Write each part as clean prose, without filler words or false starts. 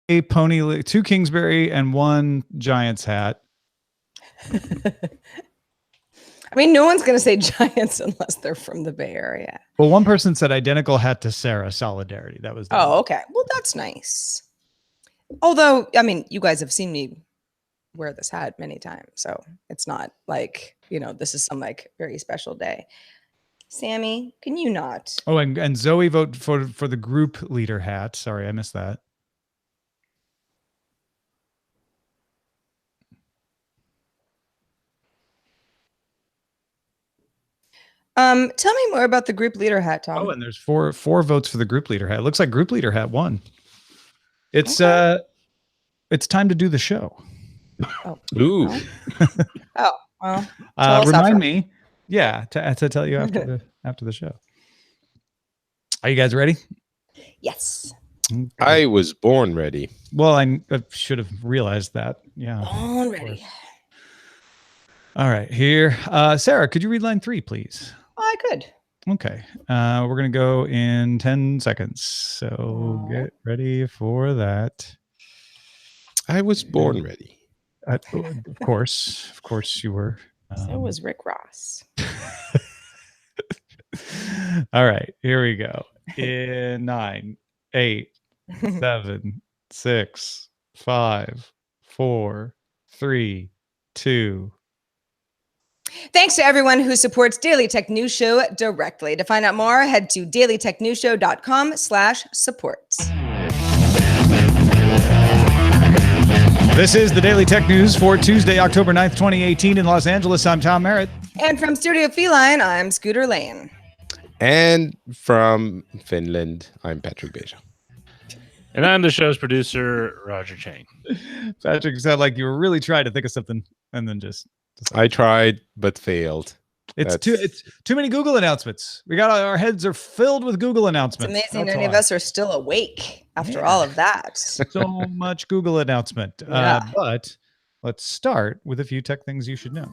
pony, 2 Kingsbury, and 1 Giants hat. I mean, no one's going to say Giants unless they're from the Bay Area. Well, one person said identical hat to Sarah, solidarity. That was. Okay. Well, that's nice. Although, I mean, you guys have seen me wear this hat many times, so it's not like, this is some like very special day. Sammy, can you not? Oh, and Zoe vote for the group leader hat. Sorry, I missed that. Tell me more about the group leader hat, Tom. Oh, and there's four votes for the group leader hat. It looks like group leader hat won. It's okay. It's time to do the show. Oh. Ooh. Well. Remind me, to tell you after the show. Are you guys ready? Yes. Okay. I was born ready. Well, I should have realized that. Yeah. Born ready. All right, here. Sarah, could you read line 3, please? I could. Okay. We're going to go in 10 seconds. So get ready for that. I was born ready. Of course you were. So was Rick Ross. All right, here we go. In 9, 8, 7, 6, 5, 4, 3, 2. Thanks to everyone who supports Daily Tech News Show directly. To find out more, head to dailytechnewsshow.com/support. This is the Daily Tech News for Tuesday, October 9th, 2018 in Los Angeles. I'm Tom Merritt. And from Studio Feline, I'm Scooter Lane. And from Finland, I'm Patrick Beja. And I'm the show's producer, Roger Chang. Patrick, you sound like you were really trying to think of something and then just I tried but failed. It's too many Google announcements. Our heads are filled with Google announcements. It's amazing any of us are still awake after all of that. So much Google announcement. But let's start with a few tech things you should know.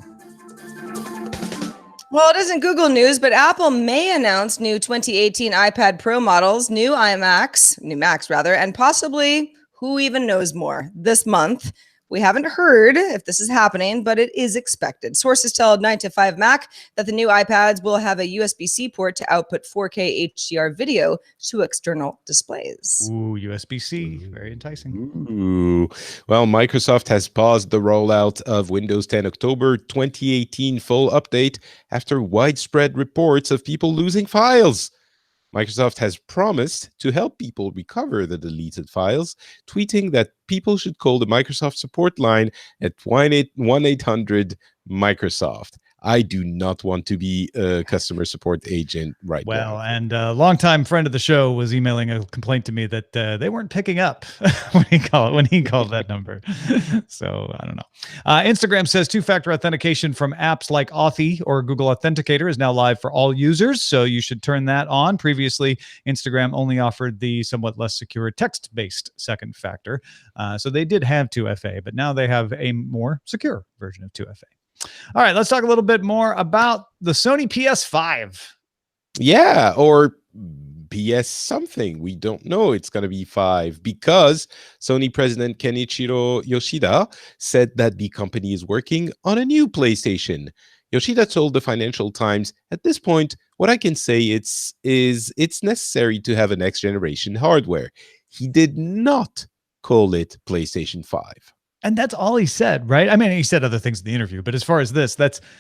Well, it isn't Google news, but Apple may announce new 2018 iPad Pro models, new Macs, and possibly, who even knows more, this month. We haven't heard if this is happening, but it is expected. Sources tell 9to5Mac that the new iPads will have a USB-C port to output 4K HDR video to external displays. Ooh, USB-C. Very enticing. Ooh. Well, Microsoft has paused the rollout of Windows 10 October 2018 full update after widespread reports of people losing files. Microsoft has promised to help people recover the deleted files, tweeting that people should call the Microsoft support line at 1-800-Microsoft. I do not want to be a customer support agent right now. Well, and a longtime friend of the show was emailing a complaint to me that they weren't picking up when he called that number. So I don't know. Instagram says 2-factor authentication from apps like Authy or Google Authenticator is now live for all users, so you should turn that on. Previously, Instagram only offered the somewhat less secure text-based second factor. So they did have 2FA, but now they have a more secure version of 2FA. All right, let's talk a little bit more about the Sony PS5. Yeah, or PS something. We don't know. It's going to be 5 because Sony president Kenichiro Yoshida said that the company is working on a new PlayStation. Yoshida told the Financial Times, at this point, what I can say it's necessary to have a next generation hardware. He did not call it PlayStation 5. And that's all he said, right? I mean, he said other things in the interview, but as far as this,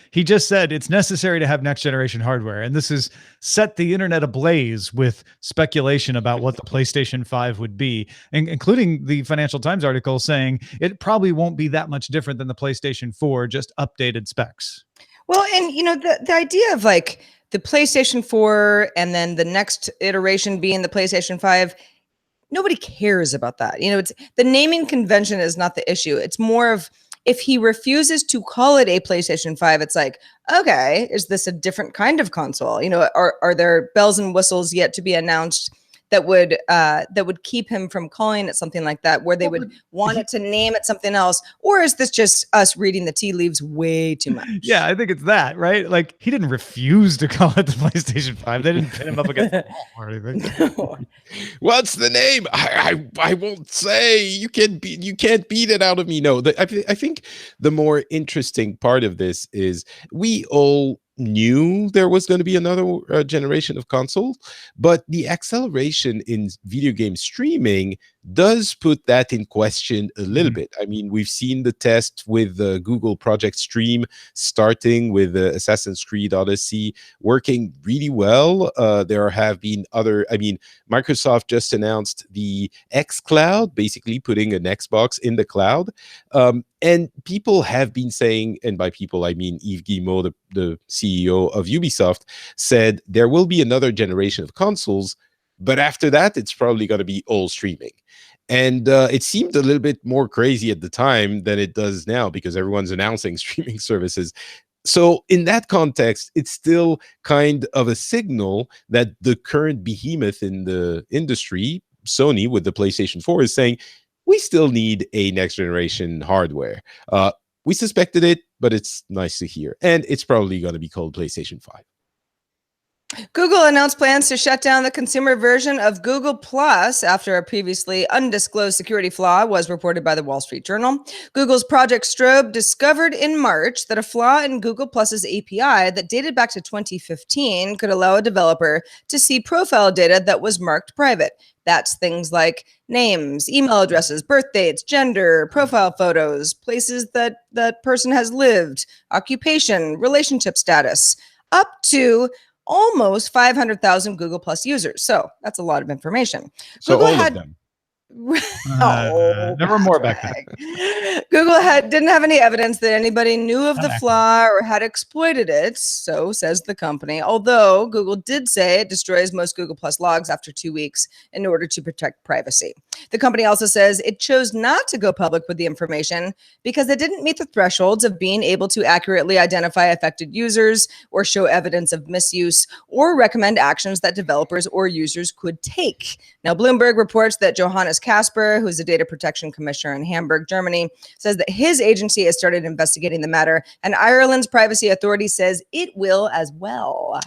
he just said it's necessary to have next generation hardware. And this has set the internet ablaze with speculation about what the PlayStation 5 would be, including the Financial Times article saying it probably won't be that much different than the PlayStation 4, just updated specs. Well, and the idea of like the PlayStation 4 and then the next iteration being the PlayStation 5, nobody cares about that. It's the naming convention is not the issue. It's more of if he refuses to call it a PlayStation 5, it's like, okay, is this a different kind of console? Are there bells and whistles yet to be announced that would keep him from calling it something like that, where they would want it to name it something else? Or is this just us reading the tea leaves way too much? Yeah, I think it's that, right? Like, he didn't refuse to call it the PlayStation 5. They didn't pin him up against the wall or anything. What's the name? I won't say. You can't beat it out of me. No, I think the more interesting part of this is we all knew there was going to be another generation of consoles, but the acceleration in video game streaming does put that in question a little bit. I mean, we've seen the test with Google Project Stream starting with Assassin's Creed Odyssey working really well. There have been other, I mean, Microsoft just announced the X Cloud, basically putting an Xbox in the cloud. And people have been saying, and by people, I mean Yves Guillemot, the CEO of Ubisoft, said there will be another generation of consoles, but after that, it's probably going to be all streaming. And it seemed a little bit more crazy at the time than it does now because everyone's announcing streaming services. So in that context, it's still kind of a signal that the current behemoth in the industry, Sony with the PlayStation 4, is saying, we still need a next generation hardware. We suspected it, but it's nice to hear. And it's probably going to be called PlayStation 5. Google announced plans to shut down the consumer version of Google Plus after a previously undisclosed security flaw was reported by the Wall Street Journal. Google's Project Strobe discovered in March that a flaw in Google Plus's API that dated back to 2015 could allow a developer to see profile data that was marked private. That's things like names, email addresses, birth dates, gender, profile photos, places that that person has lived, occupation, relationship status, up to almost 500,000 Google Plus users. So that's a lot of information. So Google all had, of them. There were more back then. Google didn't have any evidence that anybody knew of the flaw or had exploited it, so says the company. Although Google did say it destroys most Google Plus logs after 2 weeks in order to protect privacy. The company also says it chose not to go public with the information because it didn't meet the thresholds of being able to accurately identify affected users or show evidence of misuse or recommend actions that developers or users could take. Now, Bloomberg reports that Johannes Kasper, who's a data protection commissioner in Hamburg, Germany, says that his agency has started investigating the matter, and Ireland's privacy authority says it will as well.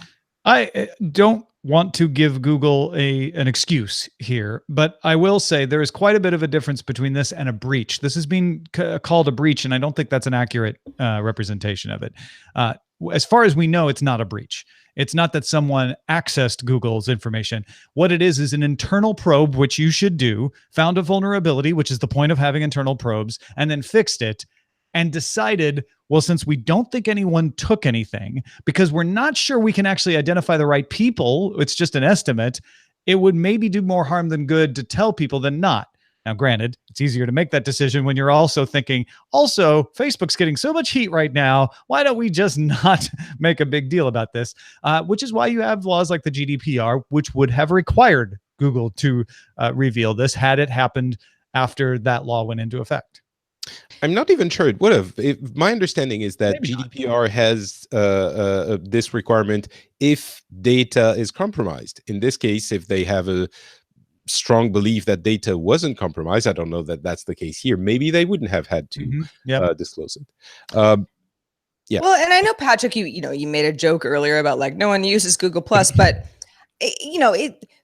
I don't want to give Google an excuse here, but I will say there is quite a bit of a difference between this and a breach. This has been called a breach, and I don't think that's an accurate representation of it. As far as we know, it's not a breach. It's not that someone accessed Google's information. What it is an internal probe, which you should do, found a vulnerability, which is the point of having internal probes, and then fixed it and decided, well, since we don't think anyone took anything, because we're not sure we can actually identify the right people, it's just an estimate, it would maybe do more harm than good to tell people than not. Now, granted, it's easier to make that decision when you're also thinking, also, Facebook's getting so much heat right now. Why don't we just not make a big deal about this? Which is why you have laws like the GDPR, which would have required Google to reveal this had it happened after that law went into effect. I'm not even sure it would have. My understanding is that Maybe GDPR has this requirement if data is compromised. In this case, if they have a strong belief that data wasn't compromised, I don't know that that's the case here. Maybe they wouldn't have had to disclose it. Yeah. Well, and I know, Patrick, you made a joke earlier about like no one uses Google Plus, but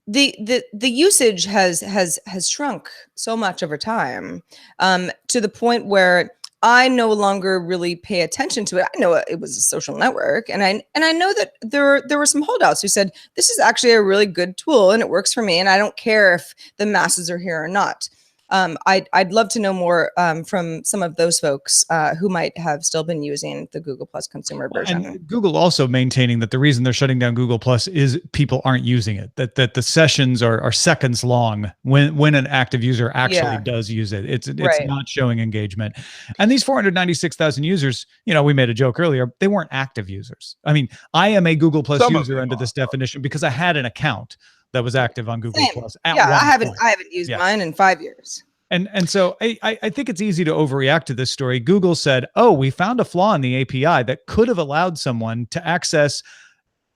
the usage has shrunk so much over time, to the point where I no longer really pay attention to it. I know it was a social network, and I know that there were some holdouts who said this is actually a really good tool and it works for me, and I don't care if the masses are here or not. I'd love to know more from some of those folks who might have still been using the Google Plus consumer version. And Google also maintaining that the reason they're shutting down Google Plus is people aren't using it. That the sessions are seconds long when an active user actually does use it. It's Right. not showing engagement. And these 496,000 users, we made a joke earlier, they weren't active users. I mean, I am a Google Plus user under this definition because I had an account that was active on Google Same. Plus. I haven't used mine in 5 years. And so I think it's easy to overreact to this story. Google said, oh, we found a flaw in the API that could have allowed someone to access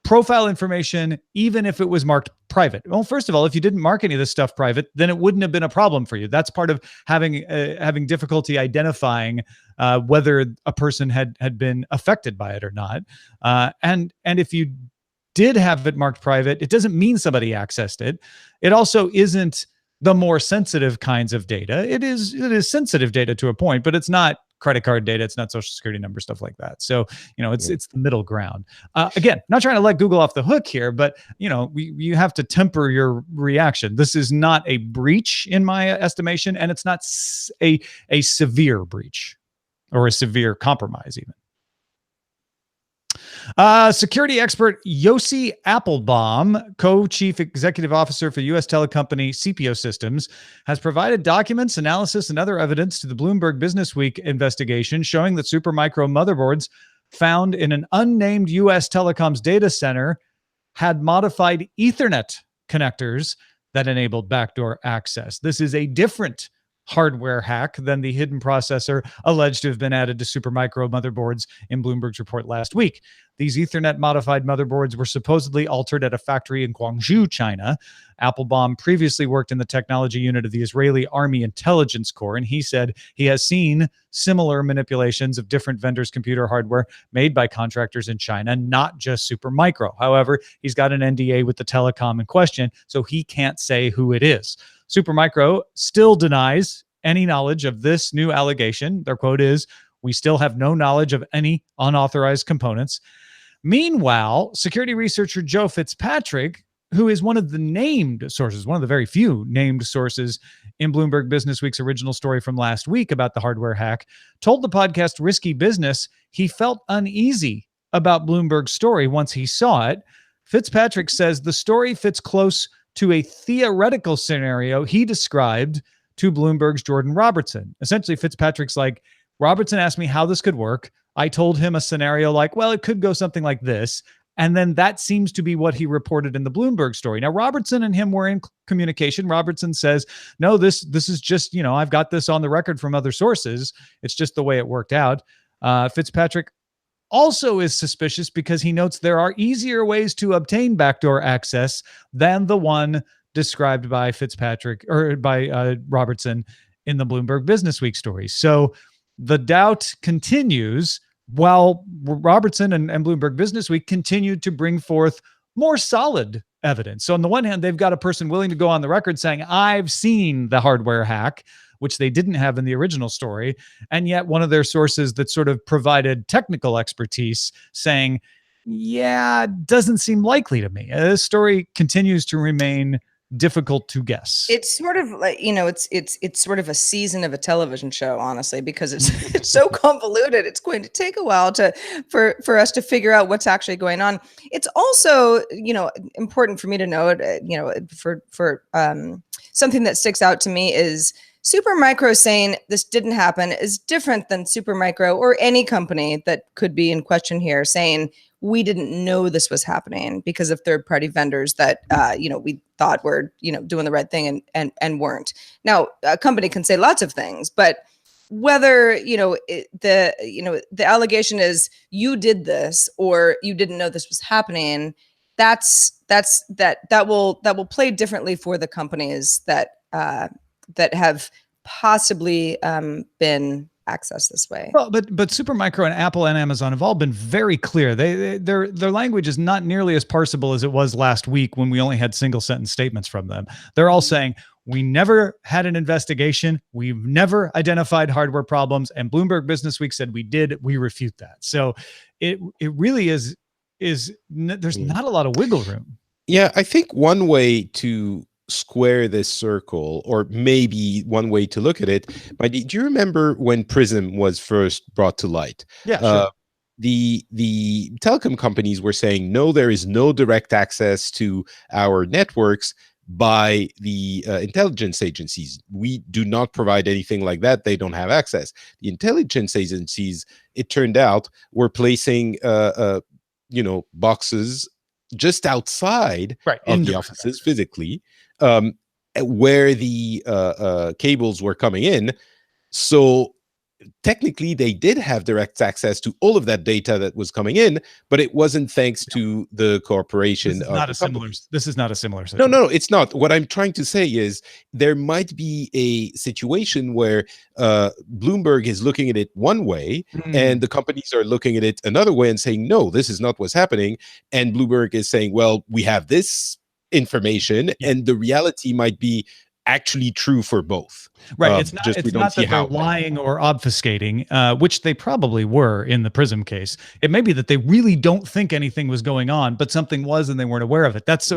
profile information, even if it was marked private. Well, first of all, if you didn't mark any of this stuff private, then it wouldn't have been a problem for you. That's part of having difficulty identifying whether a person had been affected by it or not. And if you did have it marked private, it doesn't mean somebody accessed it. It also isn't the more sensitive kinds of data. It is sensitive data to a point, but it's not credit card data. It's not social security number, stuff like that. So, it's the middle ground. Again, not trying to let Google off the hook here, but you have to temper your reaction. This is not a breach in my estimation, and it's not a severe breach or a severe compromise even. Security expert Yossi Applebaum, co-chief executive officer for U.S. telecompany CPO Systems, has provided documents, analysis, and other evidence to the Bloomberg Businessweek investigation showing that Supermicro motherboards found in an unnamed U.S. telecoms data center had modified Ethernet connectors that enabled backdoor access. This is a different hardware hack than the hidden processor alleged to have been added to Supermicro motherboards in Bloomberg's report last week. These Ethernet modified motherboards were supposedly altered at a factory in Guangzhou, China. Applebaum previously worked in the technology unit of the Israeli Army Intelligence Corps, and he said he has seen similar manipulations of different vendors' computer hardware made by contractors in China, not just Supermicro. However, he's got an NDA with the telecom in question, so he can't say who it is. Supermicro still denies any knowledge of this new allegation. Their quote is, "We still have no knowledge of any unauthorized components." Meanwhile, security researcher Joe Fitzpatrick, who is one of the named sources, one of the very few named sources in Bloomberg Businessweek's original story from last week about the hardware hack, told the podcast Risky Business he felt uneasy about Bloomberg's story once he saw it. Fitzpatrick says the story fits close to a theoretical scenario he described to Bloomberg's Jordan Robertson. Essentially, Fitzpatrick's like, Robertson asked me how this could work. I told him a scenario like, well, it could go something like this. And then that seems to be what he reported in the Bloomberg story. Now, Robertson and him were in communication. Robertson says, no, this is just, I've got this on the record from other sources. It's just the way it worked out. Fitzpatrick also is suspicious because he notes there are easier ways to obtain backdoor access than the one described by Fitzpatrick or by Robertson in the Bloomberg Businessweek story. So the doubt continues while Robertson and Bloomberg Businessweek continued to bring forth more solid evidence. So on the one hand, they've got a person willing to go on the record saying, I've seen the hardware hack, which they didn't have in the original story. And yet one of their sources that sort of provided technical expertise saying, yeah, doesn't seem likely to me. This story continues to remain difficult to guess. It's sort of like, it's sort of a season of a television show, honestly, because it's so convoluted. It's going to take a while for us to figure out what's actually going on. It's also, important for me to note, for something that sticks out to me is Supermicro saying this didn't happen is different than Supermicro or any company that could be in question here saying we didn't know this was happening because of third-party vendors that we thought were doing the right thing and weren't. Now, a company can say lots of things, but whether the allegation is you did this or you didn't know this was happening, that will play differently for the companies that have possibly been accessed this way. Well, but Supermicro and Apple and Amazon have all been very clear. Their language is not nearly as parsable as it was last week when we only had single sentence statements from them. They're all saying, we never had an investigation. We've never identified hardware problems. And Bloomberg Businessweek said we did. We refute that. So it really is there's not a lot of wiggle room. Yeah, I think one way to square this circle, or maybe one way to look at it, do you remember when Prism was first brought to light? Yeah, sure. The telecom companies were saying, no, there is no direct access to our networks by the intelligence agencies. We do not provide anything like that. They don't have access. The intelligence agencies, it turned out, were placing boxes just outside of the offices physically, where the cables were coming in. So technically they did have direct access to all of that data that was coming in, but it wasn't thanks to the cooperation. This is not a similar No, situation. no, it's not. What I'm trying to say is there might be a situation where Bloomberg is looking at it one way and the companies are looking at it another way and saying, no, this is not what's happening. And Bloomberg is saying, well, we have this information, and the reality might be actually true for both. Right. It's not that they're lying or obfuscating, which they probably were in the Prism case. It may be that they really don't think anything was going on, but something was and they weren't aware of it. That's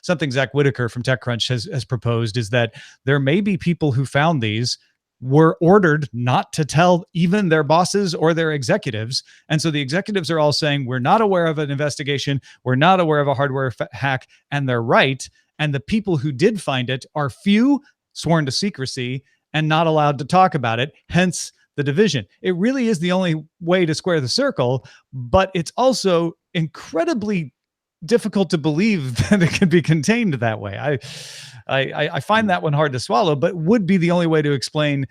something Zach Whitaker from TechCrunch has proposed, is that there may be people who found these, were ordered not to tell even their bosses or their executives. And so the executives are all saying, we're not aware of an investigation. We're not aware of a hardware hack. And they're right. And the people who did find it are few, sworn to secrecy, and not allowed to talk about it. Hence the division. It really is the only way to square the circle, but it's also incredibly difficult to believe that it can be contained that way. I find that one hard to swallow, but would be the only way to explain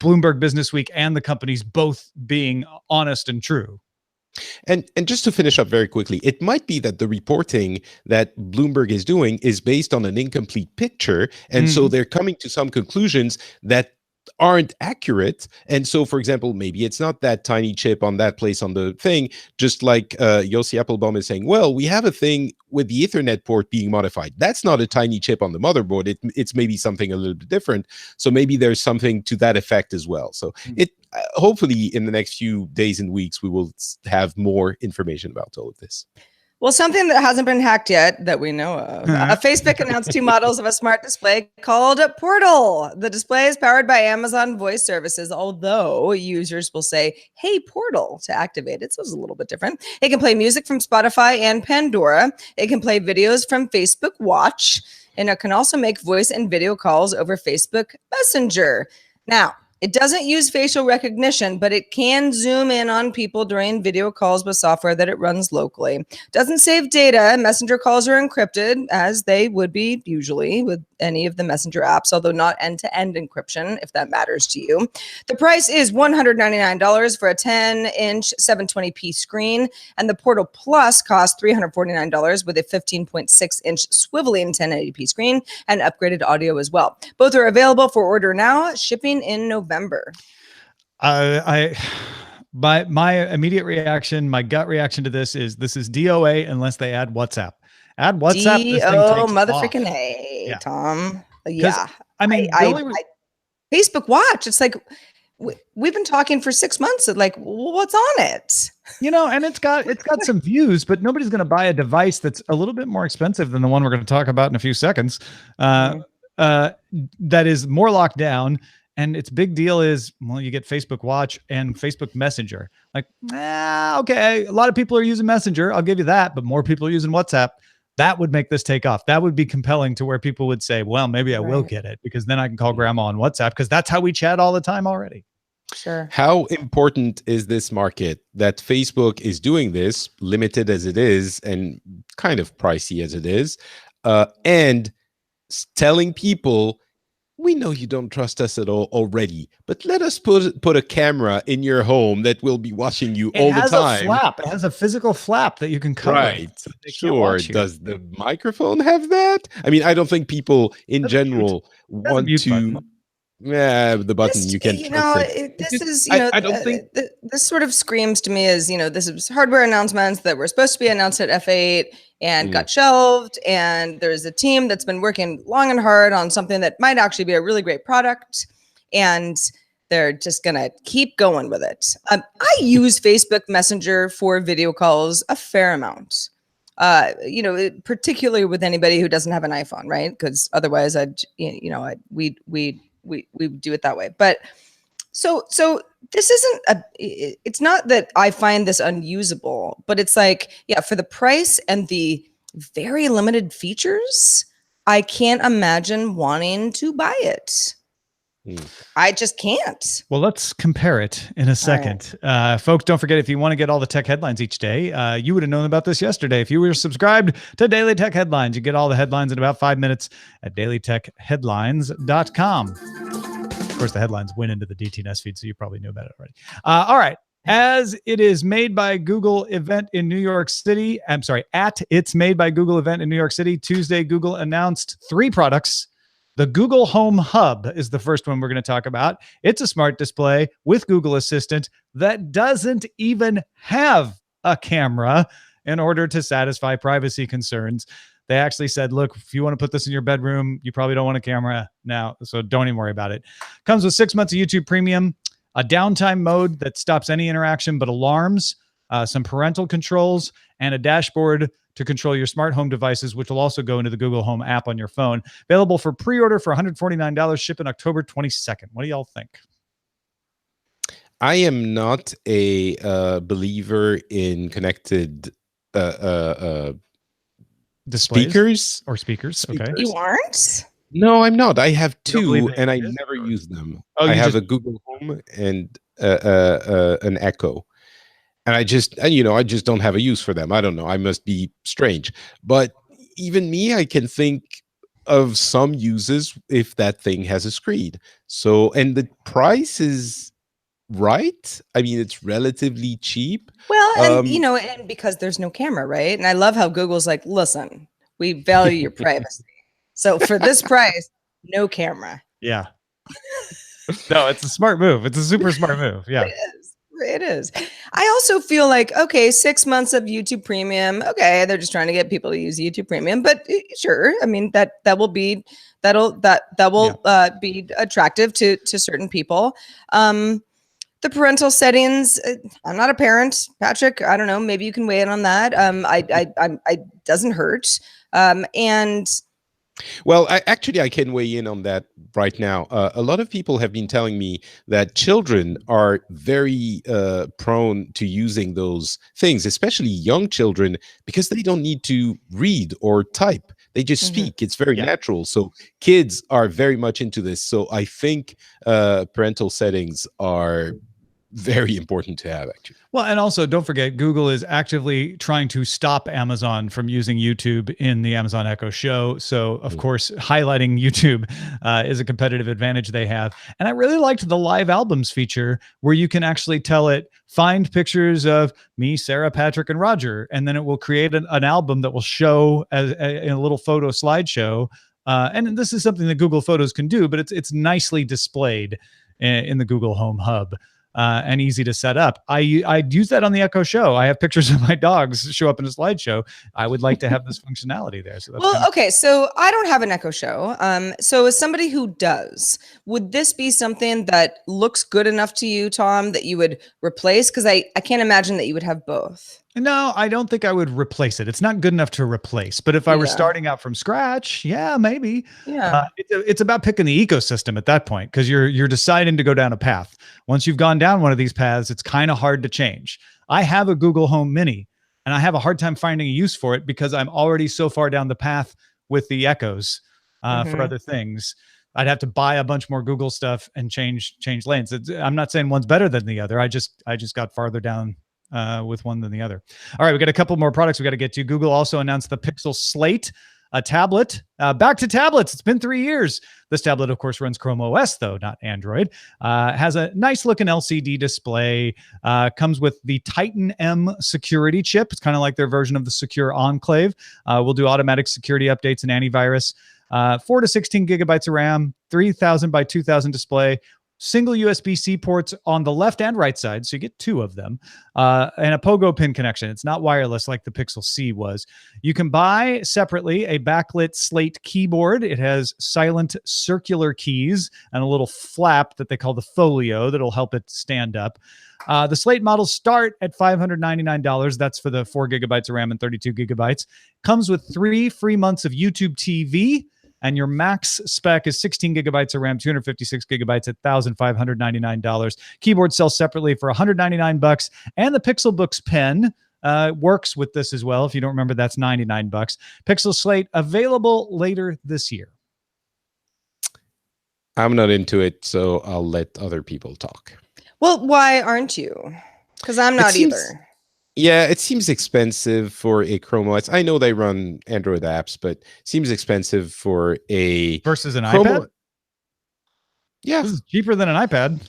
Bloomberg Businessweek and the companies both being honest and true. And just to finish up very quickly, it might be that the reporting that Bloomberg is doing is based on an incomplete picture. And so they're coming to some conclusions that aren't accurate. And so, for example, maybe it's not that tiny chip on that place on the thing, just like Yossi Applebaum is saying, well, we have a thing with the Ethernet port being modified. That's not a tiny chip on the motherboard. It's maybe something a little bit different. So maybe there's something to that effect as well. So it hopefully in the next few days and weeks, we will have more information about all of this. Well, something that hasn't been hacked yet that we know of. Facebook announced 2 models of a smart display called Portal. The display is powered by Amazon Voice Services, although users will say, hey, Portal, to activate it. So it's a little bit different. It can play music from Spotify and Pandora. It can play videos from Facebook Watch. And it can also make voice and video calls over Facebook Messenger. Now, it doesn't use facial recognition, but it can zoom in on people during video calls with software that it runs locally. Doesn't save data. Messenger calls are encrypted, as they would be usually with any of the Messenger apps, although not end-to-end encryption, if that matters to you. The price is $199 for a 10-inch 720p screen, and the Portal Plus costs $349 with a 15.6-inch swiveling 1080p screen and upgraded audio as well. Both are available for order now, shipping in November. My immediate reaction, my gut reaction to this is DOA unless they add WhatsApp. Add WhatsApp. Motherfucking A, yeah. Tom. Yeah. I mean, Facebook Watch. It's like we've been talking for 6 months. Like, what's on it? And it's got some views, but nobody's going to buy a device that's a little bit more expensive than the one we're going to talk about in a few seconds. That is more locked down. And its big deal is, well, you get Facebook Watch and Facebook Messenger. Like, okay, a lot of people are using Messenger. I'll give you that. But more people are using WhatsApp. That would make this take off. That would be compelling to where people would say, well, maybe I will get it because then I can call grandma on WhatsApp because that's how we chat all the time already. Sure. How important is this market that Facebook is doing this, limited as it is and kind of pricey as it is, and telling people, we know you don't trust us at all already, but let us put a camera in your home that will be watching you all the time. It has a flap. It has a physical flap that you can cover. Right. So sure. Does the microphone have that? I mean, I don't think people in general want to. Yeah, the button you can. I don't think this sort of screams to me as this is hardware announcements that were supposed to be announced at F8 and got shelved. And there's a team that's been working long and hard on something that might actually be a really great product, and they're just gonna keep going with it. I use Facebook Messenger for video calls a fair amount. Particularly with anybody who doesn't have an iPhone, right? Because otherwise, we do it that way. But so this isn't it's not that I find this unusable, but it's like, for the price and the very limited features, I can't imagine wanting to buy it. I just can't. Well, let's compare it in a second. Right. Folks, don't forget, if you want to get all the tech headlines each day, you would have known about this yesterday. If you were subscribed to Daily Tech Headlines, you get all the headlines in about 5 minutes at dailytechheadlines.com. Of course, the headlines went into the DTNS feed, so you probably knew about it already. All right. As it is made by Google event in New York City, at its made by Google event in New York City, Tuesday, Google announced 3 products. The Google Home Hub is the first one we're going to talk about. It's a smart display with Google Assistant that doesn't even have a camera in order to satisfy privacy concerns. They actually said, look, if you want to put this in your bedroom, you probably don't want a camera now, so don't even worry about it. Comes with 6 months of YouTube Premium, a downtime mode that stops any interaction but alarms, some parental controls, and a dashboard to control your smart home devices, which will also go into the Google Home app on your phone. Available for pre-order for $149, shipping October 22nd. What do y'all think? I am not a believer in connected Displays speakers. Okay. You aren't? No, I'm not. I have You don't believe 2, they and I exist, never or- use them. Oh, I you have just- a Google Home and an Echo, and I just don't have a use for them. I don't know. I must be strange, but even me, I can think of some uses if that thing has a screen. So, and the price is right. I mean, it's relatively cheap. Well, and and because there's no camera, right? And I love how Google's like, listen, we value your privacy. So for this price, no camera. Yeah. No, it's a smart move. It's a super smart move. Yeah. It is. I also feel like, okay, 6 months of YouTube Premium. Okay, they're just trying to get people to use YouTube Premium, but sure. I mean that will be be attractive to certain people. The parental settings. I'm not a parent, Patrick. I don't know. Maybe you can weigh in on that. I doesn't hurt. And Well, I can weigh in on that right now. A lot of people have been telling me that children are very prone to using those things, especially young children, because they don't need to read or type. They just speak. It's very natural. So kids are very much into this. So I think parental settings are very important to have, actually. Well, and also don't forget, Google is actively trying to stop Amazon from using YouTube in the Amazon Echo Show. So, of course, highlighting YouTube is a competitive advantage they have. And I really liked the live albums feature where you can actually tell it, find pictures of me, Sarah, Patrick, and Roger. And then it will create an album that will show as in a little photo slideshow. And this is something that Google Photos can do, but it's nicely displayed in the Google Home Hub. And easy to set up. I use that on the Echo Show. I have pictures of my dogs show up in a slideshow. I would like to have this functionality there. So that's okay. So I don't have an Echo Show. So as somebody who does, would this be something that looks good enough to you, Tom, that you would replace? Because I can't imagine that you would have both. No, I don't think I would replace it. It's not good enough to replace. But if I were starting out from scratch, yeah, maybe. Yeah. It's about picking the ecosystem at that point, because you're deciding to go down a path. Once you've gone down one of these paths, it's kind of hard to change. I have a Google Home Mini, and I have a hard time finding a use for it because I'm already so far down the path with the Echoes for other things. I'd have to buy a bunch more Google stuff and change lanes. I'm not saying one's better than the other. I just got farther down with one than the other. All right, we got a couple more products we got to get to. Google also announced the Pixel Slate, a tablet. Back to tablets. It's been 3 years. This tablet, of course, runs Chrome OS, though, not Android. Has a nice looking LCD display. Comes with the Titan M security chip. It's kind of like their version of the Secure Enclave. We'll do automatic security updates and antivirus. 4 to 16 gigabytes of RAM, 3000 by 2000 display. Single USB-C ports on the left and right side, so you get 2 of them, and a pogo pin connection. It's not wireless like the Pixel C was. You can buy separately a backlit Slate keyboard. It has silent circular keys and a little flap that they call the folio that'll help it stand up. The Slate models start at $599. That's for the 4 gigabytes of RAM and 32 gigabytes. Comes with 3 free months of YouTube TV. And your max spec is 16 gigabytes of RAM, 256 gigabytes at $1,599. Keyboard sells separately for $199. And the Pixel Books pen works with this as well. If you don't remember, that's $99. Pixel Slate available later this year. I'm not into it, so I'll let other people talk. Well, why aren't you? Because I'm not either. Yeah, it seems expensive for a Chrome OS. I know they run Android apps, but it seems expensive for a versus an Chrome iPad. Yeah, This is cheaper than an iPad.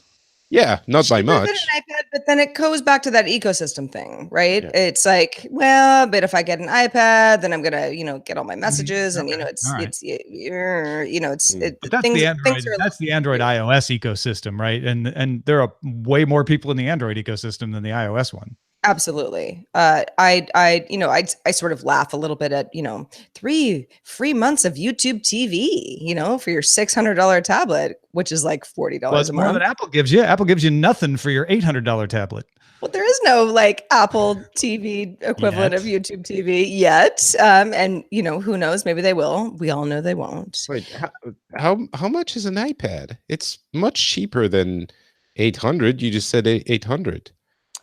yeah, not by Cheaper than much. an iPad, but then it goes back to that ecosystem thing, right? Yeah. It's like, well, but if I get an iPad, then I'm gonna, get all my messages, and Okay. All right. Mm. But things That's are the Android iOS ecosystem, right? And there are way more people in the Android ecosystem than the iOS one. absolutely. I sort of laugh a little bit at 3 free months of YouTube TV, for your $600 tablet, which is like $40 Well, it's a more month. than Apple gives you. Apple gives you nothing for your $800 tablet. Well, there is no like Apple TV equivalent of Yet. YouTube TV yet. And who knows? Maybe they will. We all know they won't. Wait, how much is an iPad? It's much cheaper than 800. You just said 800.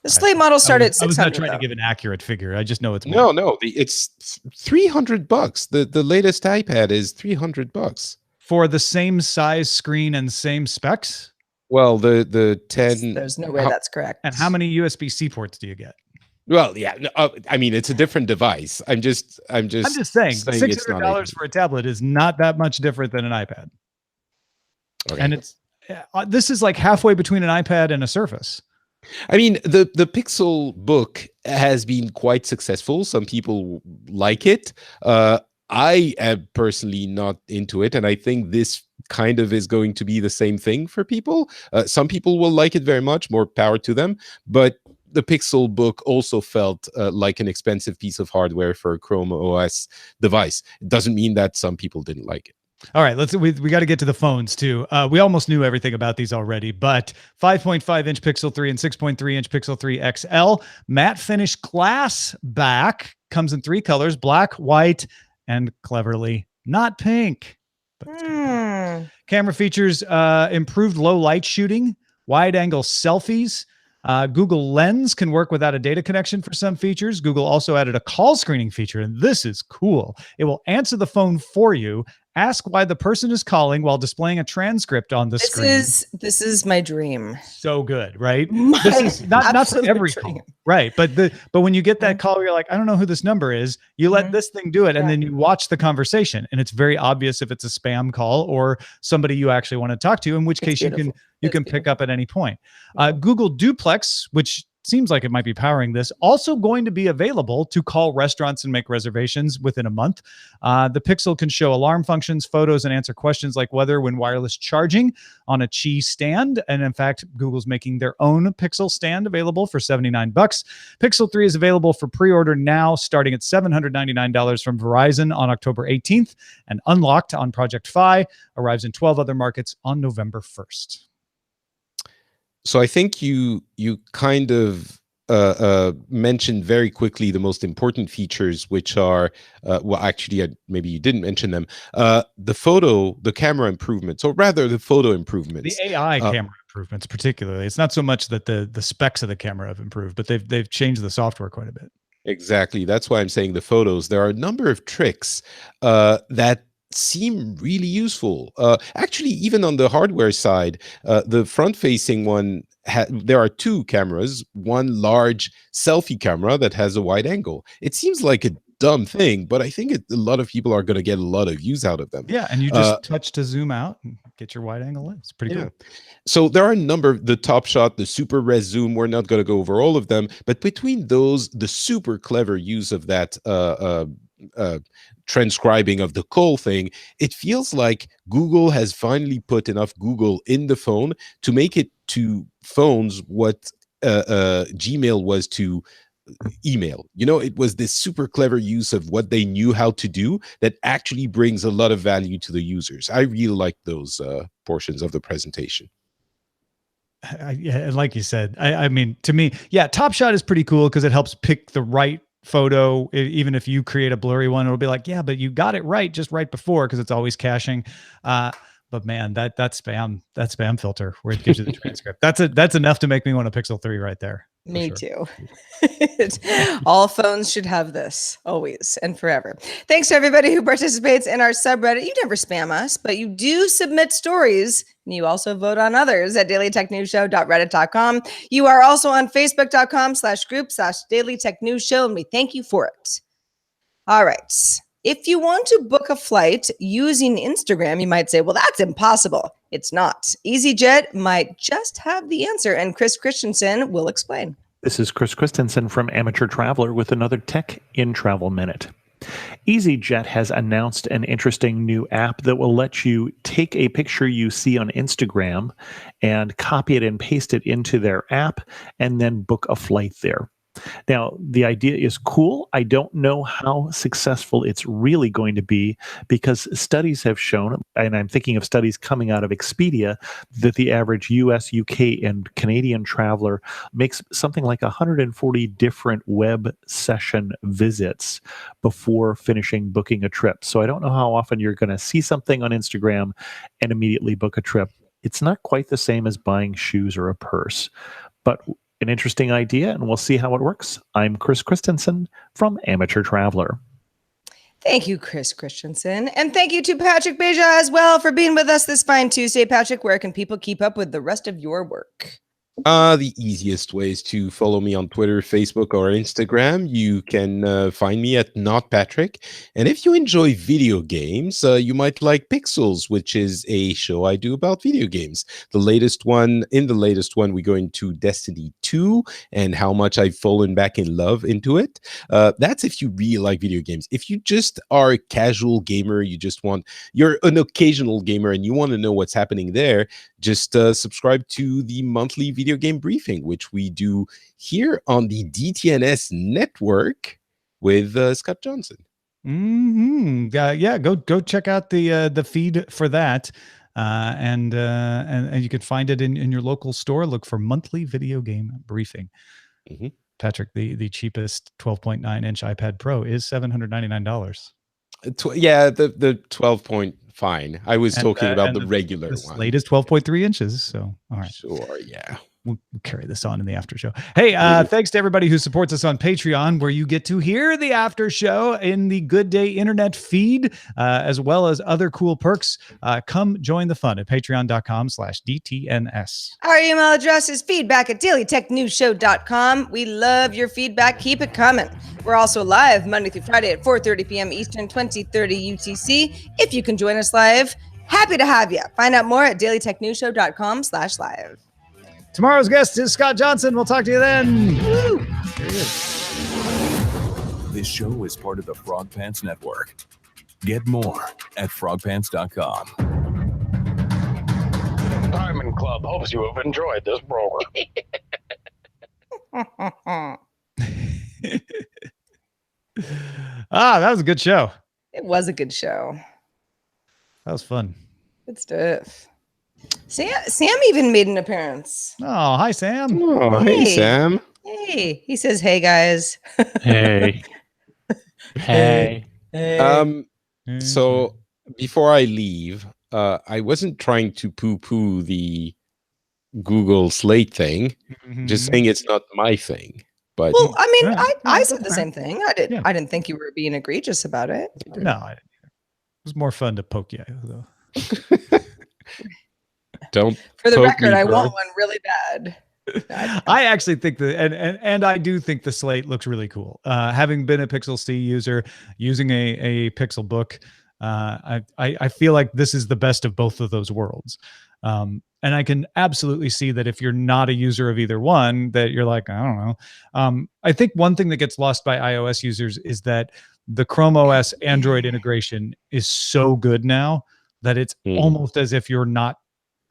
The Slate model started at I was not 600. trying to though. give an accurate figure. I just know it's more. No, it's $300. The latest iPad is $300. For the same size screen and same specs. Well, the 10. There's no way how- that's correct. And how many USB-C ports do you get? Well, yeah. No, I mean, it's a different device. I'm just I'm just saying, it's not $600 800. for a tablet is not that much different than an iPad. Okay. And it's this is like halfway between an iPad and a Surface. I mean, the Pixel book has been quite successful. Some people like it. I am personally not into it, and I think this kind of is going to be the same thing for people. Some people will like it very much, more power to them. But the Pixel book also felt like an expensive piece of hardware for a Chrome OS device. It doesn't mean that some people didn't like it. All right, we got to get to the phones too. We almost knew everything about these already, but 5.5-inch Pixel 3 and 6.3-inch Pixel 3 XL matte finish glass back, comes in 3 colors: black, white, and cleverly not pink. But it's pink. Camera features improved low light shooting, wide angle selfies. Google Lens can work without a data connection for some features. Google also added a call screening feature, and this is cool. It will answer the phone for you, ask why the person is calling while displaying a transcript on the screen. This is my dream. So good, right? My This is not for absolute every dream. call, right? But when you get that call, you're like, I don't know who this number is. You let this thing do it, and then you watch the conversation, and it's very obvious if it's a spam call or somebody you actually want to talk to. In which case, you can pick up at any point. Google Duplex, which seems like it might be powering this, also going to be available to call restaurants and make reservations within a month. The Pixel can show alarm functions, photos, and answer questions like weather when wireless charging on a Qi stand. And in fact, Google's making their own Pixel stand available for $79. Pixel 3 is available for pre-order now, starting at $799 from Verizon on October 18th, and unlocked on Project Fi, arrives in 12 other markets on November 1st. So I think you kind of mentioned very quickly the most important features, which are well, actually, maybe you didn't mention them. The camera improvements, or rather, the photo improvements. The AI camera improvements, particularly. It's not so much that the specs of the camera have improved, but they've changed the software quite a bit. Exactly. That's why I'm saying the photos. There are a number of tricks that seem really useful. Actually, even on the hardware side, the front-facing one, there are 2 cameras, one large selfie camera that has a wide angle. It seems like a dumb thing, but I think a lot of people are going to get a lot of use out of them. Yeah, and you just touch to zoom out and get your wide angle lens. It's pretty cool. So there are a number of the top shot, the super res zoom. We're not going to go over all of them, but between those, the super clever use of that transcribing of the call thing, it feels like Google has finally put enough Google in the phone to make it to phones what Gmail was to email. It was this super clever use of what they knew how to do that actually brings a lot of value to the users. I really like those portions of the presentation. Yeah, like you said, I mean, to me, yeah, Top Shot is pretty cool because it helps pick the right photo. Even if you create a blurry one, it'll be like, yeah, but you got it right just right before, because it's always caching. But man, that spam filter where it gives you the transcript, that's enough to make me want a Pixel 3 right there. Me too. All phones should have this always and forever. Thanks to everybody who participates in our subreddit. You never spam us, but you do submit stories, and you also vote on others at dailytechnewsshow.reddit.com. You are also on facebook.com/group/dailytechnewsshow, and we thank you for it. All right. If you want to book a flight using Instagram, you might say, well, that's impossible. It's not. EasyJet might just have the answer, and Chris Christensen will explain. This is Chris Christensen from Amateur Traveler with another Tech in Travel Minute. EasyJet has announced an interesting new app that will let you take a picture you see on Instagram and copy it and paste it into their app and then book a flight there. Now, the idea is cool. I don't know how successful it's really going to be because studies have shown, and I'm thinking of studies coming out of Expedia, that the average US, UK, and Canadian traveler makes something like 140 different web session visits before finishing booking a trip. So I don't know how often you're going to see something on Instagram and immediately book a trip. It's not quite the same as buying shoes or a purse, but an interesting idea, and we'll see how it works. I'm Chris Christensen from Amateur Traveler. Thank you, Chris Christensen. And thank you to Patrick Beja as well for being with us this fine Tuesday. Patrick, where can people keep up with the rest of your work? The easiest way is to follow me on Twitter, Facebook, or Instagram. You can find me at NotPatrick. And if you enjoy video games, you might like Pixels, which is a show I do about video games. In the latest one, we go into Destiny 2 and how much I've fallen back in love into it. That's if you really like video games. If you just are a casual gamer, you're an occasional gamer and you want to know what's happening there, just subscribe to the monthly video game briefing, which we do here on the DTNS network with Scott Johnson. Yeah, go check out the feed for that, and you can find it in your local store. Look for monthly video game briefing. Mm-hmm. Patrick, the cheapest 12.9-inch iPad Pro is $799. Yeah, the 12 point. Fine. I was talking about the regular one. The Slate is 12.3 inches. So, all right. Sure, yeah. We'll carry this on in the after show. Hey, thanks to everybody who supports us on Patreon, where you get to hear the after show in the Good Day Internet feed, as well as other cool perks. Come join the fun at patreon.com/DTNS. Our email address is feedback@dailytechnewsshow.com. We love your feedback. Keep it coming. We're also live Monday through Friday at 4:30 p.m. Eastern, 20:30 UTC. If you can join us live, happy to have you. Find out more at dailytechnewsshow.com/live. Tomorrow's guest is Scott Johnson. We'll talk to you then. Woo! Here he is. This show is part of the Frog Pants Network. Get more at frogpants.com. Diamond Club hopes you have enjoyed this program. That was a good show. It was a good show. That was fun. Good stuff. Sam even made an appearance. Oh, hi, Sam. Oh, hey, Sam. Hey. He says, hey, guys. Hey. Hey. So before I leave, I wasn't trying to poo-poo the Google Slate thing, just saying it's not my thing. But well, I mean, I said the same thing. I didn't think you were being egregious about it. No, I didn't either. It was more fun to poke you, though. Don't. For the record, I want one really bad. I actually think and I do think the Slate looks really cool. Having been a Pixel C user, using a Pixel book, I feel like this is the best of both of those worlds. And I can absolutely see that if you're not a user of either one, that you're like, I don't know. I think one thing that gets lost by iOS users is that the Chrome OS Android integration is so good now that it's almost as if you're not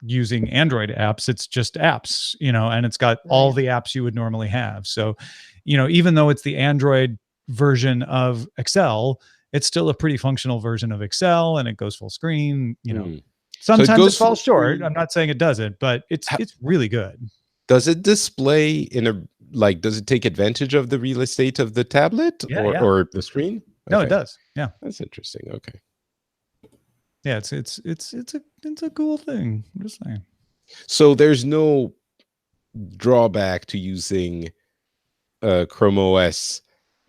using Android apps. It's just apps, and it's got all the apps you would normally have. So, even though it's the Android version of Excel, it's still a pretty functional version of Excel, and it goes full screen, Sometimes it falls short. I'm not saying it doesn't, but it's really good. Does it display does it take advantage of the real estate of the tablet or the screen? No, it does. Yeah. That's interesting. Okay. Yeah, it's a cool thing. I'm just saying. So there's no drawback to using Chrome OS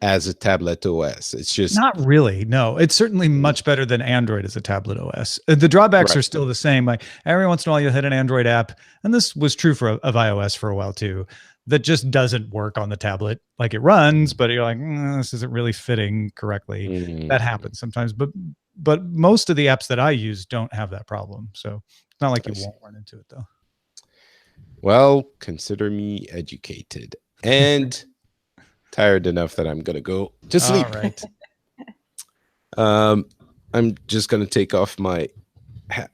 as a tablet OS. It's just not really. No, it's certainly much better than Android as a tablet OS. The drawbacks are still the same. Like every once in a while, you'll hit an Android app, and this was true of iOS for a while too. that just doesn't work on the tablet. Like it runs, but you're like, this isn't really fitting correctly. Mm. That happens sometimes, but most of the apps that I use don't have that problem. So it's not like you won't run into it though. Well, consider me educated and tired enough that I'm gonna go to sleep. All right. I'm just gonna take off my hat.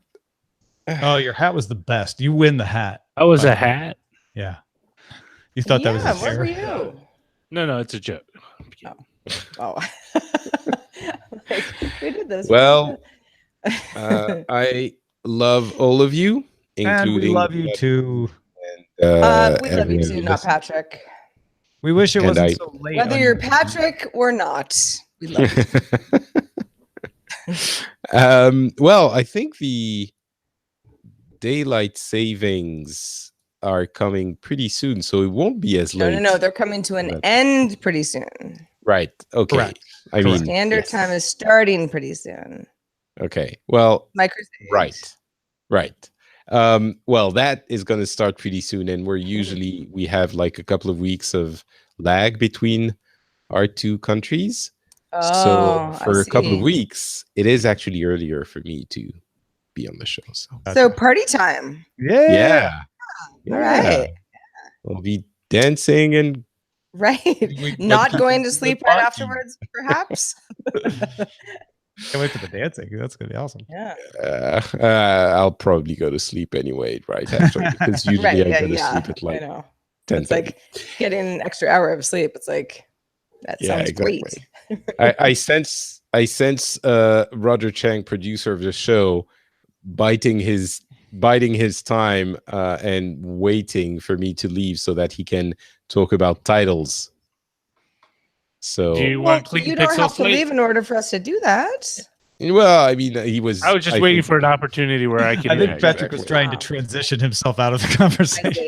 Oh, your hat was the best. You win the hat. That was a hat. Yeah. You thought that was a what were fair. you? No, it's a joke. Oh. Like, we did this. Well, I love all of you, And we including love you too. We love you everyone too, who not listens. Patrick. We wish it And wasn't I- so late. Whether on you're your- Patrick or not, we love you. Well, I think the daylight savings are coming pretty soon, so it won't be as late. No, they're coming to an But- end pretty soon. Right. Okay. Correct. I mean, Standard yes. time is starting pretty soon. Okay. Well, My crusade. right. Well, that is going to start pretty soon, and we have like a couple of weeks of lag between our two countries. Oh, So for I a couple of see. weeks, it is actually earlier for me to be on the show. So party time. Yeah. All right. We'll be dancing and Right. We- Not but- going to sleep right party. afterwards, perhaps. Can't wait for the dancing. That's gonna be awesome. Yeah. I'll probably go to sleep anyway right after because usually Right. I Yeah. go to Yeah. sleep at I like know. 10. It's like getting an extra hour of sleep. It's like that sounds great. I sense Roger Chang, producer of the show, biding his time and waiting for me to leave so that he can talk about titles. So Do you Well, want clean you don't pixel have to slate? leave in order for us to do that. well, I mean, he was. I was just waiting for an opportunity where I could. I think Yeah, Patrick was exactly. trying to transition himself out of the conversation.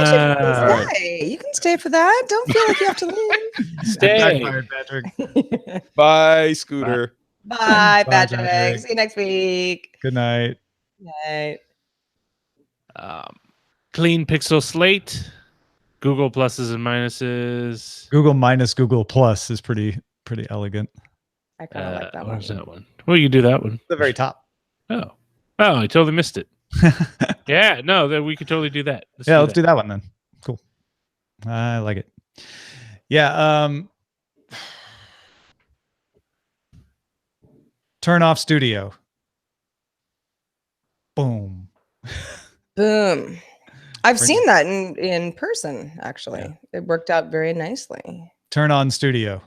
Actually, you can stay for that. Don't feel like you have to leave. Stay. Backfired, Patrick. Bye, Scooter. Bye, Bye, Patrick. Patrick. See you next week. Good night. Night. Clean pixel slate. Google pluses and minuses. Google minus Google Plus is pretty elegant. I kind of like that one. Where's that one? Well, you do that one. The very top. Oh, I totally missed it. Yeah, no, then we could totally do that. Let's do that one then. Cool. I like it. Yeah. Turn off studio. Boom. Boom. I've Bring seen it. that in person, actually. Yeah. It worked out very nicely. Turn on studio.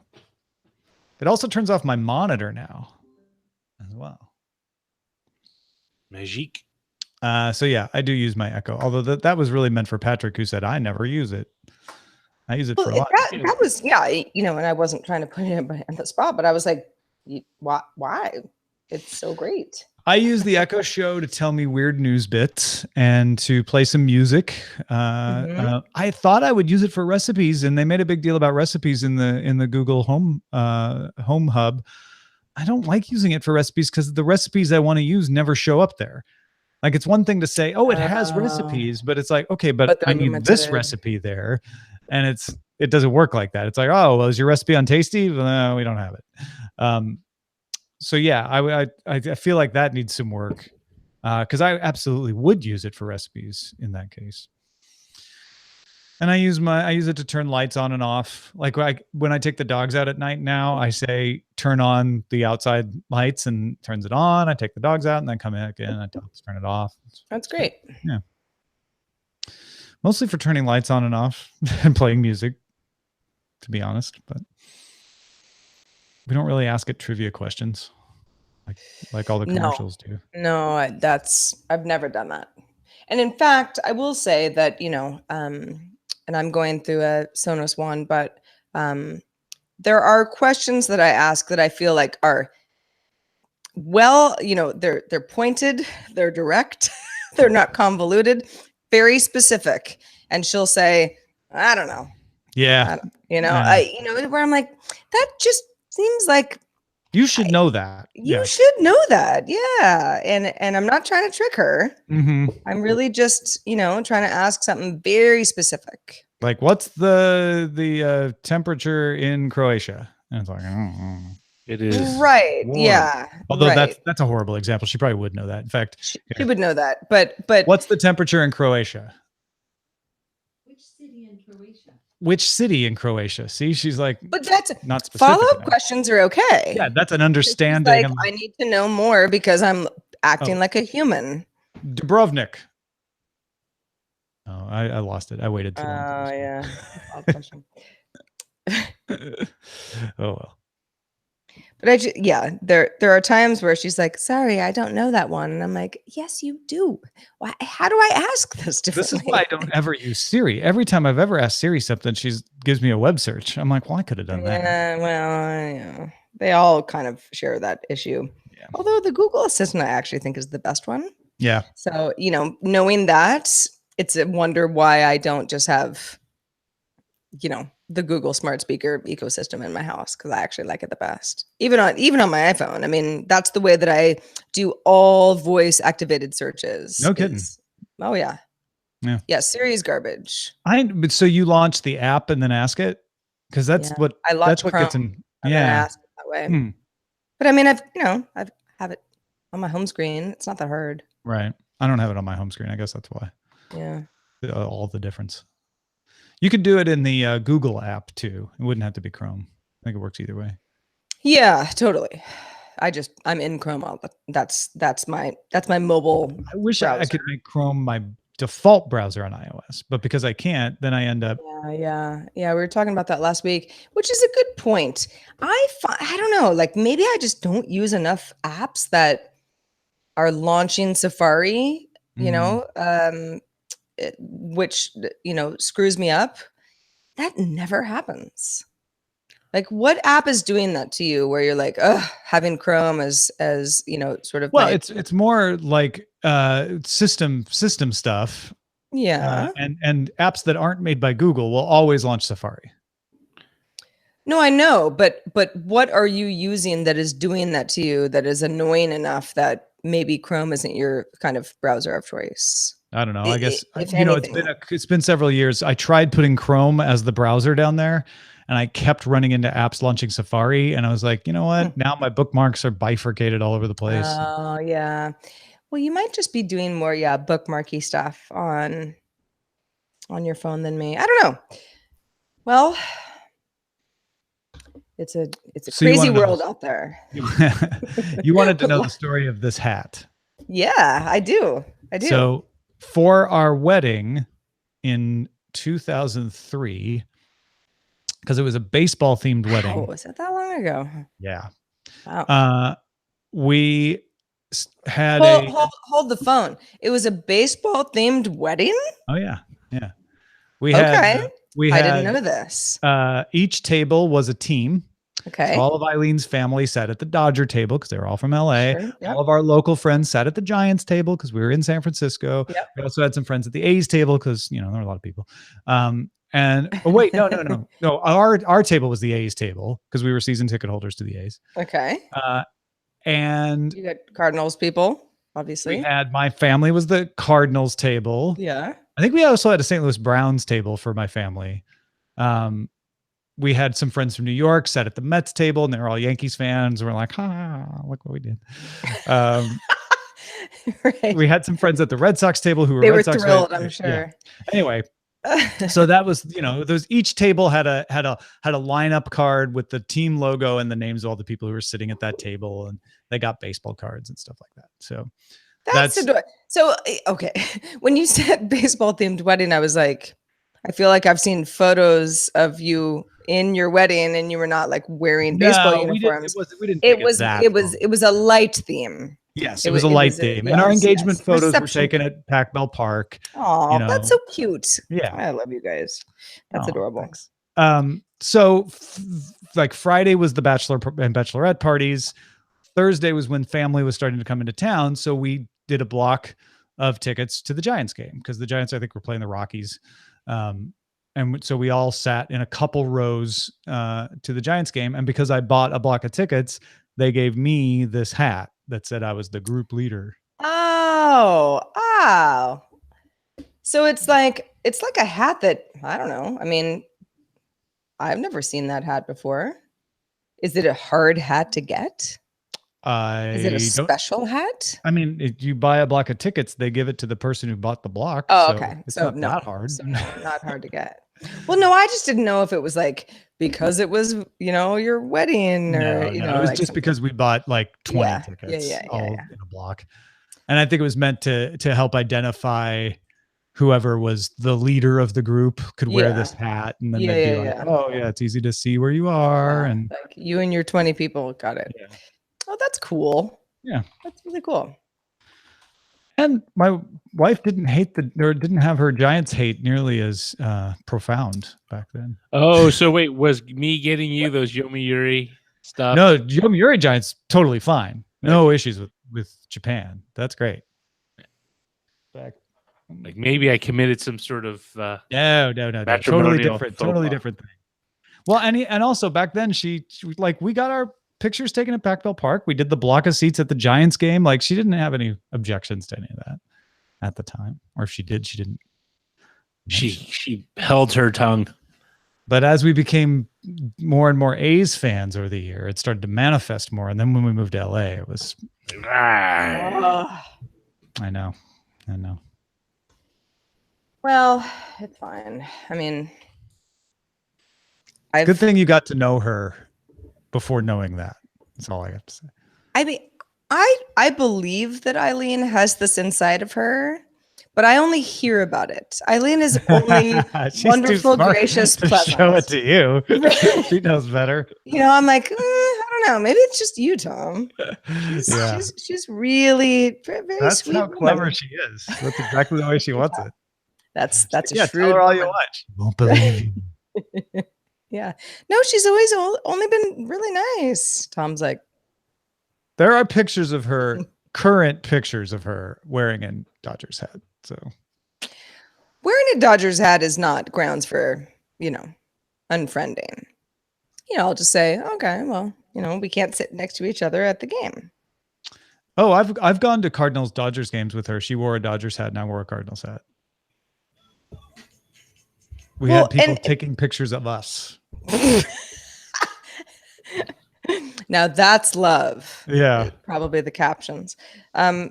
It also turns off my monitor now as well. Magique. So yeah, I do use my Echo. Although that was really meant for Patrick, who said I never use it. I use it for a lot. That was, and I wasn't trying to put it on the spot, but I was like, why? It's so great. I use the Echo Show to tell me weird news bits and to play some music. I thought I would use it for recipes, and they made a big deal about recipes in the Google Home Hub. I don't like using it for recipes because the recipes I want to use never show up there. Like it's one thing to say, oh, it has recipes, but it's like, okay, but they're I need this limited. recipe there, and it doesn't work like that. It's like, oh, well, is your recipe on Tasty? Well, no, we don't have it. So yeah, I feel like that needs some work because I absolutely would use it for recipes in that case. And I use it to turn lights on and off. Like when I take the dogs out at night now, I say turn on the outside lights and turns it on. I take the dogs out and then come back in. I turn it off. That's great. Yeah. Mostly for turning lights on and off and playing music, to be honest. But we don't really ask it trivia questions like all the commercials do. No, I've never done that. And in fact, I will say that, and I'm going through a Sonos one, but there are questions that I ask that I feel like are they're pointed, they're direct, they're not convoluted, very specific. And she'll say, I don't know. Yeah. Where I'm like, that just seems like You should know that. You should know that. Yeah. And I'm not trying to trick her. Mm-hmm. I'm really just, trying to ask something very specific. Like, what's the temperature in Croatia? And it's like, I don't know. It is Right. warm. Yeah. Although right. that's a horrible example. She probably would know that. In fact, She would know that. But what's the temperature in Croatia? Which city in Croatia? See, she's like, but that's not specific. follow-up enough. questions are okay. Yeah, that's an understanding. Like, and I need to know more because I'm acting like a human. Dubrovnik. Oh, I lost it. I waited too long. Oh, yeah. Oh well. But there are times where she's like, "Sorry, I don't know that one," and I'm like, "Yes, you do. Why? How do I ask this differently?" This is why I don't ever use Siri. Every time I've ever asked Siri something, she gives me a web search. I'm like, well, I could have done that. Yeah, well, they all kind of share that issue. Yeah. Although the Google Assistant, I actually think, is the best one. Yeah. So knowing that, it's a wonder why I don't just have, the Google smart speaker ecosystem in my house, because I actually like it the best. Even on my iPhone. I mean, that's the way that I do all voice activated searches. No kidding. Oh yeah. Yeah. Yeah. Siri's garbage. But so you launch the app and then ask it? Because that's Yeah. what I launch that's what Chrome gets in. and then I Yeah. ask it that way. But I mean, I have it on my home screen. It's not that hard. Right. I don't have it on my home screen. I guess that's why. Yeah. All the difference. You could do it in the Google app too. It wouldn't have to be Chrome. I think it works either way. Yeah, totally. I'm in Chrome all that's my mobile. I wish browser. I could make Chrome my default browser on iOS, but because I can't, then I end up. Yeah. We were talking about that last week, which is a good point. I don't know, like maybe I just don't use enough apps that are launching Safari, which screws me up. That never happens. Like, what app is doing that to you where you're like, having Chrome as sort of it's more like system stuff. Yeah. And apps that aren't made by Google will always launch Safari. No, I know, but what are you using that is doing that to you, that is annoying enough that maybe Chrome isn't your kind of browser of choice? I don't know. I guess anything. it's been several years. I tried putting Chrome as the browser down there, and I kept running into apps launching Safari, and I was like, you know what? Now my bookmarks are bifurcated all over the place. Oh, yeah. Well, you might just be doing more, bookmarky stuff on your phone than me. I don't know. Well, it's a crazy world out there. You wanted to know the story of this hat. Yeah, I do. So for our wedding in 2003, because it was a baseball themed wedding. Oh, was that long ago? Yeah. Wow. We had hold the phone. It was a baseball themed wedding. Oh yeah. We I had, didn't know this. Each table was a team. Okay. So all of Eileen's family sat at the Dodger table because they were all from LA. Sure, yep. All of our local friends sat at the Giants table because we were in San Francisco. Yep. We also had some friends at the A's table because there were a lot of people. No. Our table was the A's table because we were season ticket holders to the A's. Okay. And you got Cardinals people, obviously. My family was the Cardinals table. Yeah. I think we also had a St. Louis Browns table for my family. We had some friends from New York sat at the Mets table, and they were all Yankees fans. We're like, look what we did. Right. We had some friends at the Red Sox table who were Red Red Sox Sox thrilled, fans. I'm sure. Yeah. Anyway, so that was, those each table had a lineup card with the team logo and the names of all the people who were sitting at that table, and they got baseball cards and stuff like that. So that's adorable. So okay, when you said baseball themed wedding, I was like, I feel like I've seen photos of you in your wedding, and you were not like wearing baseball uniforms. It was a light theme. Yes, it was a light theme, and our engagement photos were taken at Pac Bell Park. Oh, that's so cute. Yeah, I love you guys. That's adorable. Thanks. So like Friday was the bachelor and bachelorette parties. Thursday was when family was starting to come into town, so we did a block of tickets to the Giants game because the Giants, I think, were playing the Rockies. And so we all sat in a couple rows to the Giants game. And because I bought a block of tickets, they gave me this hat that said I was the group leader. Oh. So it's like a hat that, I don't know. I mean, I've never seen that hat before. Is it a hard hat to get? Is it a special hat? I mean, if you buy a block of tickets, they give it to the person who bought the block. Oh, okay. It's so not that hard. So not hard to get. Well, no, I just didn't know if it was like because it was, your wedding or, it was like just because we bought like 20 tickets in a block. And I think it was meant to help identify whoever was the leader of the group could wear this hat. And then they'd be like, oh, yeah, it's easy to see where you are. And like you and your 20 people got it. Yeah. Oh, that's cool. Yeah. That's really cool. And my wife didn't have her Giants hate nearly as profound back then. Oh, so wait, was me getting you those Yomiuri stuff? No, Yomiuri Giants totally fine. No issues with Japan. That's great. Like maybe I committed some sort of no. Totally different thing. Well, and also back then she like we got our pictures taken at Pac-Bell Park. We did the block of seats at the Giants game. Like she didn't have any objections to any of that at the time. Or if she did, she didn't. She held her tongue. But as we became more and more A's fans over the year, it started to manifest more. And then when we moved to LA, it was I know. Well, it's fine. I mean, good thing you got to know her before knowing that. That's all I have to say. I mean, I believe that Eileen has this inside of her, but I only hear about it. Eileen is only wonderful, gracious, pleasant. Show it to you. She knows better. I'm like, I don't know. Maybe it's just you, Tom. She's really very That's sweet. how clever she is. That's exactly the way she wants it. That's a shrewd. Tell her all you want. She won't believe you. Yeah. No, she's always only been really nice. Tom's like, there are pictures of her, current pictures of her wearing a Dodgers hat. So wearing a Dodgers hat is not grounds for, unfriending. I'll just say, okay, well, we can't sit next to each other at the game. Oh, I've gone to Cardinals Dodgers games with her. She wore a Dodgers hat and I wore a Cardinals hat. We had people taking pictures of us. Now that's love. Yeah. Probably the captions. I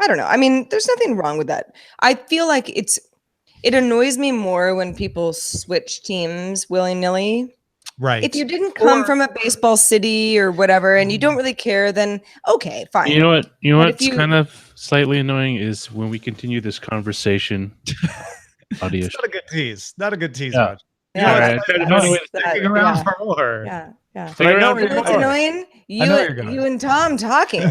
don't know. I mean, there's nothing wrong with that. I feel like it annoys me more when people switch teams willy-nilly. Right. If you didn't come from a baseball city or whatever and you don't really care, then okay, fine. You know what's kind of slightly annoying is when we continue this conversation. Audio. It's not a good tease. Not a good tease, Yeah. Roger. Yeah, Sticking around for more. Yeah. Stick around for What's more. annoying? You and Tom talking.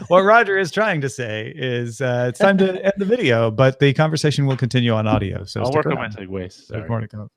What Roger is trying to say is it's time to end the video, but the conversation will continue on audio. So I'll stick work on my around. segues. There's more to come.